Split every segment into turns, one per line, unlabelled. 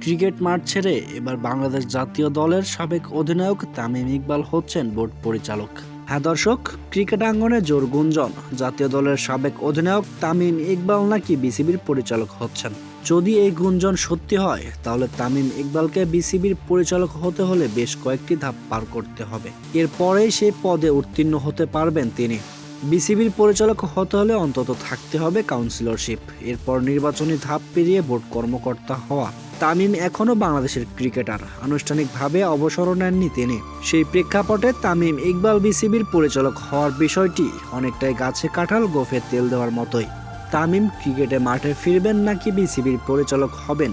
Cricket মাঠ ছেড়ে এবার বাংলাদেশ জাতীয় দলের সাবেক অধিনায়ক তামিম ইকবাল হচ্ছেন বোর্ড পরিচালক। হ্যাঁ দর্শক, ক্রিকেট আঙ্গনে জোর গুঞ্জন জাতীয় দলের সাবেক অধিনায়ক তামিম ইকবাল নাকি বিসিবির পরিচালক হচ্ছেন। যদি এই গুঞ্জন সত্যি হয় তাহলে তামিম ইকবালকে বিসিবির পরিচালক হতে হলে বেশ কয়েকটি ধাপ পার করতে হবে। এরপরেই সেই পদে উত্তীর্ণ হতে পারবেন তিনি। বিসিবির পরিচালক হতে হলে অন্তত থাকতে হবে কাউন্সিলরশিপ, এরপর নির্বাচনী ধাপ পেরিয়ে বোর্ড কর্মকর্তা হওয়া। তামিম এখনও বাংলাদেশের ক্রিকেটার, আনুষ্ঠানিকভাবে অবসরও নেননি তিনি। সেই প্রেক্ষাপটে তামিম ইকবাল বিসিবির পরিচালক হওয়ার বিষয়টি অনেকটাই গাছে কাঁঠাল গোঁফে তেল দেওয়ার মতোই। তামিম ক্রিকেটে মাঠে ফিরবেন নাকি বিসিবির পরিচালক হবেন,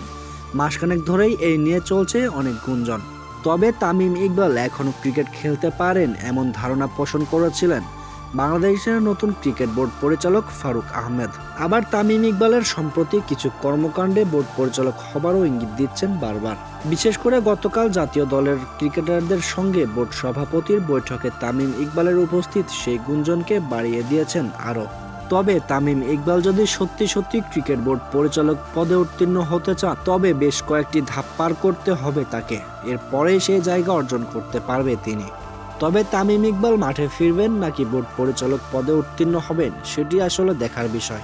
মাসখানেক ধরেই এই নিয়ে চলছে অনেক গুঞ্জন। তবে তামিম ইকবাল এখনও ক্রিকেট খেলতে পারেন এমন ধারণা পোষণ করেছিলেন বাংলাদেশের নতুন ক্রিকেট বোর্ড পরিচালক ফারুক আহমেদ। আবার তামিম ইকবালের সম্প্রতি কিছু কর্মকাণ্ডে বোর্ড পরিচালক হবারও ইঙ্গিত দিচ্ছেন বারবার। বিশেষ করে গতকাল জাতীয় দলের ক্রিকেটারদের সঙ্গে বোর্ড সভাপতির বৈঠকে তামিম ইকবালের উপস্থিত সেই গুঞ্জনকে বাড়িয়ে দিয়েছেন আরও। তবে তামিম ইকবাল যদি সত্যি ক্রিকেট বোর্ড পরিচালক পদে উত্তীর্ণ হতে চান তবে বেশ কয়েকটি ধাপ পার করতে হবে তাকে, এরপরেই সেই জায়গা অর্জন করতে পারবে তিনি। তবে তামিম ইকবাল মাঠে ফিরবেন নাকি বোর্ড পরিচালক পদে উত্তীর্ণ হবেন সেটি আসলে দেখার বিষয়।